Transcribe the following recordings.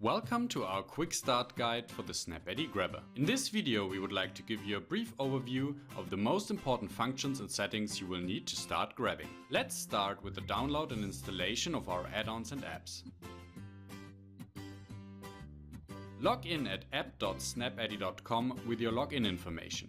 Welcome to our quick start guide for the snapADDY Grabber. In this video we would like to give you a brief overview of the most important functions and settings you will need to start grabbing. Let's start with the download and installation of our add-ons and apps. Log in at app.snapADDY.com with your login information.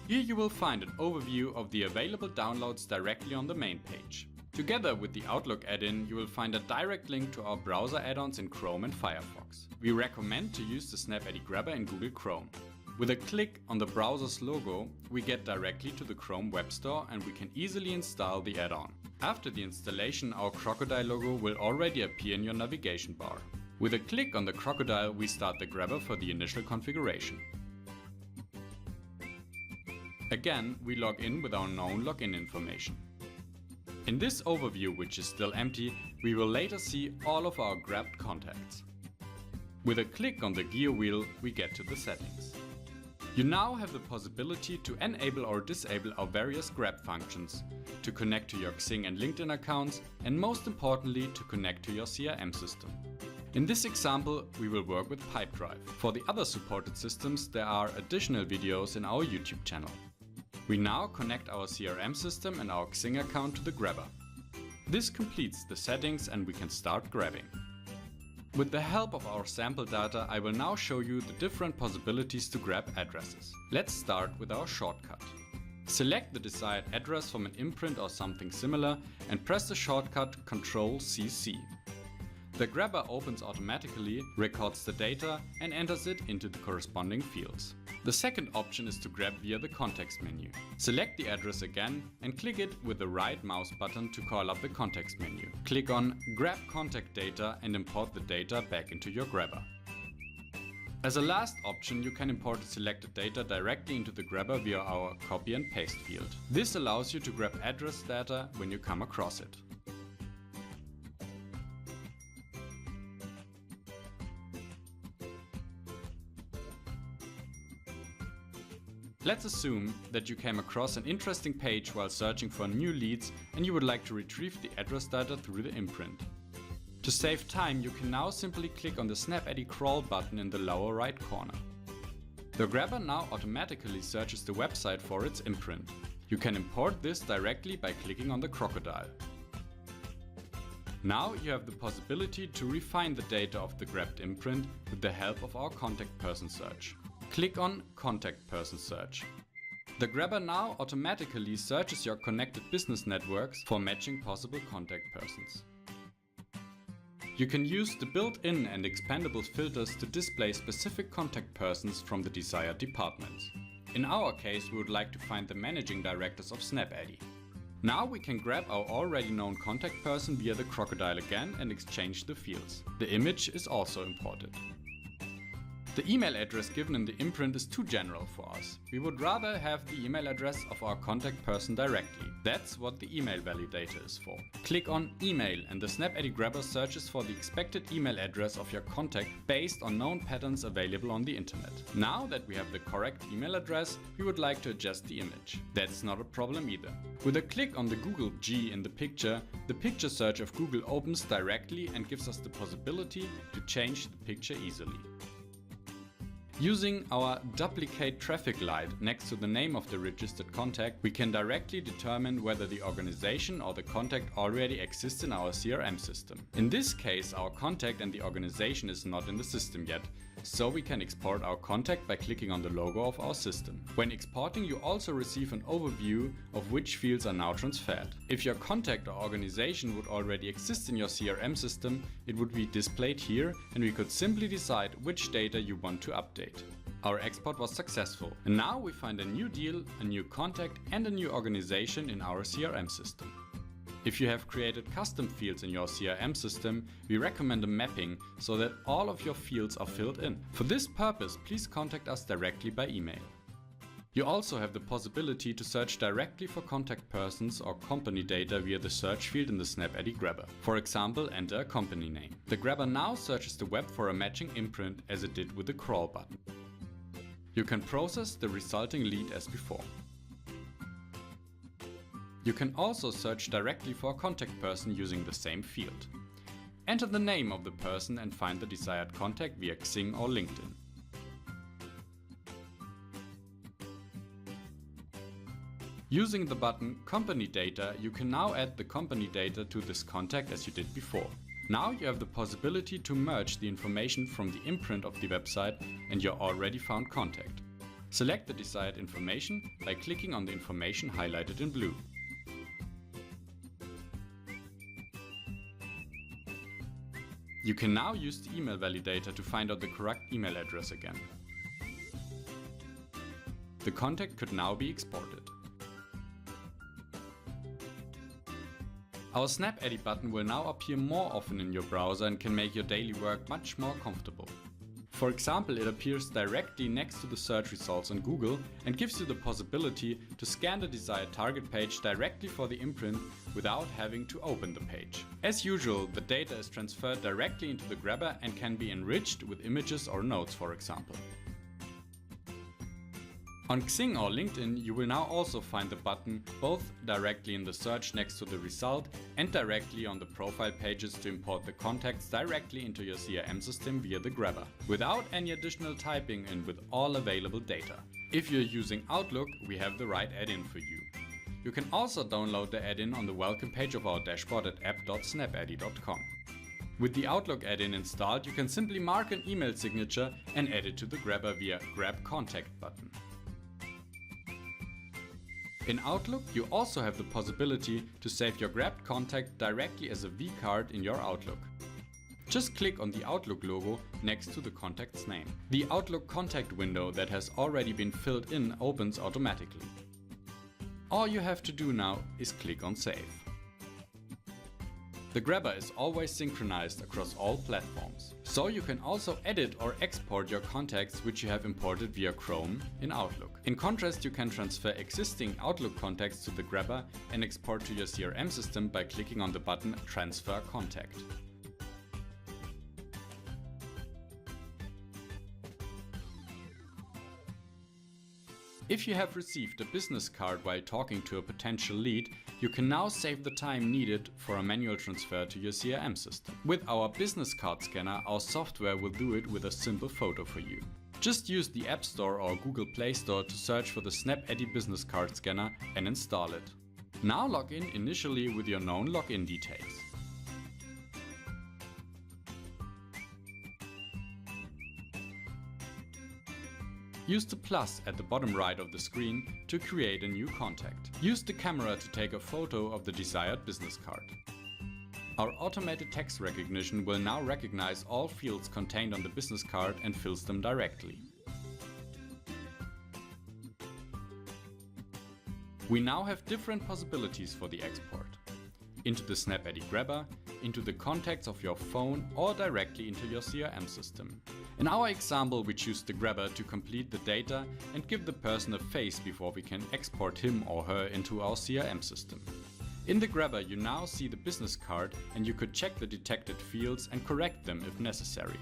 Here you will find an overview of the available downloads directly on the main page. Together with the Outlook add-in, you will find a direct link to our browser add-ons in Chrome and Firefox. We recommend to use the snapADDY Grabber in Google Chrome. With a click on the browser's logo, we get directly to the Chrome Web Store and we can easily install the add-on. After the installation, our crocodile logo will already appear in your navigation bar. With a click on the crocodile, we start the Grabber for the initial configuration. Again, we log in with our known login information. In this overview, which is still empty, we will later see all of our grabbed contacts. With a click on the gear wheel, we get to the settings. You now have the possibility to enable or disable our various grab functions, to connect to your Xing and LinkedIn accounts, and most importantly, to connect to your CRM system. In this example, we will work with Pipedrive. For the other supported systems, there are additional videos in our YouTube channel. We now connect our CRM system and our Xing account to the Grabber. This completes the settings and we can start grabbing. With the help of our sample data, I will now show you the different possibilities to grab addresses. Let's start with our shortcut. Select the desired address from an imprint or something similar and press the shortcut Ctrl+CC. The Grabber opens automatically, records the data and enters it into the corresponding fields. The second option is to grab via the context menu. Select the address again and click it with the right mouse button to call up the context menu. Click on Grab Contact Data and import the data back into your Grabber. As a last option, you can import the selected data directly into the Grabber via our Copy and Paste field. This allows you to grab address data when you come across it. Let's assume that you came across an interesting page while searching for new leads and you would like to retrieve the address data through the imprint. To save time, you can now simply click on the snapADDY crawl button in the lower right corner. The Grabber now automatically searches the website for its imprint. You can import this directly by clicking on the crocodile. Now you have the possibility to refine the data of the grabbed imprint with the help of our contact person search. Click on Contact Person Search. The Grabber now automatically searches your connected business networks for matching possible contact persons. You can use the built-in and expandable filters to display specific contact persons from the desired departments. In our case, we would like to find the managing directors of snapADDY. Now we can grab our already known contact person via the crocodile again and exchange the fields. The image is also imported. The email address given in the imprint is too general for us. We would rather have the email address of our contact person directly. That's what the email validator is for. Click on Email and the snapADDY Grabber searches for the expected email address of your contact based on known patterns available on the internet. Now that we have the correct email address, we would like to adjust the image. That's not a problem either. With a click on the Google G in the picture search of Google opens directly and gives us the possibility to change the picture easily. Using our duplicate traffic light next to the name of the registered contact, we can directly determine whether the organization or the contact already exists in our CRM system. In this case, our contact and the organization is not in the system yet, so we can export our contact by clicking on the logo of our system. When exporting, you also receive an overview of which fields are now transferred. If your contact or organization would already exist in your CRM system, it would be displayed here and we could simply decide which data you want to update. Our export was successful and now we find a new deal, a new contact and a new organization in our CRM system. If you have created custom fields in your CRM system, we recommend a mapping so that all of your fields are filled in. For this purpose, please contact us directly by email. You also have the possibility to search directly for contact persons or company data via the search field in the snapADDY Grabber. For example, enter a company name. The Grabber now searches the web for a matching imprint as it did with the crawl button. You can process the resulting lead as before. You can also search directly for a contact person using the same field. Enter the name of the person and find the desired contact via Xing or LinkedIn. Using the button Company Data, you can now add the company data to this contact as you did before. Now you have the possibility to merge the information from the imprint of the website and your already found contact. Select the desired information by clicking on the information highlighted in blue. You can now use the email validator to find out the correct email address again. The contact could now be exported. Our snapADDY button will now appear more often in your browser and can make your daily work much more comfortable. For example, it appears directly next to the search results on Google and gives you the possibility to scan the desired target page directly for the imprint without having to open the page. As usual, the data is transferred directly into the grabber and can be enriched with images or notes, for example. On Xing or LinkedIn, you will now also find the button both directly in the search next to the result and directly on the profile pages to import the contacts directly into your CRM system via the grabber, without any additional typing and with all available data. If you're using Outlook, we have the right add-in for you. You can also download the add-in on the welcome page of our dashboard at app.snapADDY.com. With the Outlook add-in installed, you can simply mark an email signature and add it to the grabber via Grab Contact button. In Outlook, you also have the possibility to save your grabbed contact directly as a vCard in your Outlook. Just click on the Outlook logo next to the contact's name. The Outlook contact window that has already been filled in opens automatically. All you have to do now is click on Save. The grabber is always synchronized across all platforms, so you can also edit or export your contacts which you have imported via Chrome in Outlook. In contrast, you can transfer existing Outlook contacts to the grabber and export to your CRM system by clicking on the button Transfer Contact. If you have received a business card while talking to a potential lead, you can now save the time needed for a manual transfer to your CRM system. With our business card scanner, our software will do it with a simple photo for you. Just use the App Store or Google Play Store to search for the snapADDY business card scanner and install it. Now log in initially with your known login details. Use the plus at the bottom right of the screen to create a new contact. Use the camera to take a photo of the desired business card. Our automated text recognition will now recognize all fields contained on the business card and fills them directly. We now have different possibilities for the export. Into the snapADDY grabber, into the contacts of your phone or directly into your CRM system. In our example, we choose the grabber to complete the data and give the person a face before we can export him or her into our CRM system. In the grabber, you now see the business card and you could check the detected fields and correct them if necessary.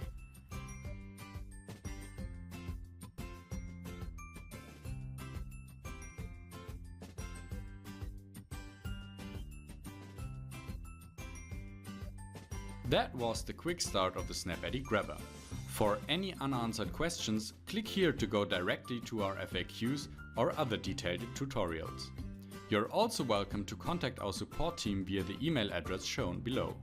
That was the quick start of the snapADDY grabber. For any unanswered questions, click here to go directly to our FAQs or other detailed tutorials. You're also welcome to contact our support team via the email address shown below.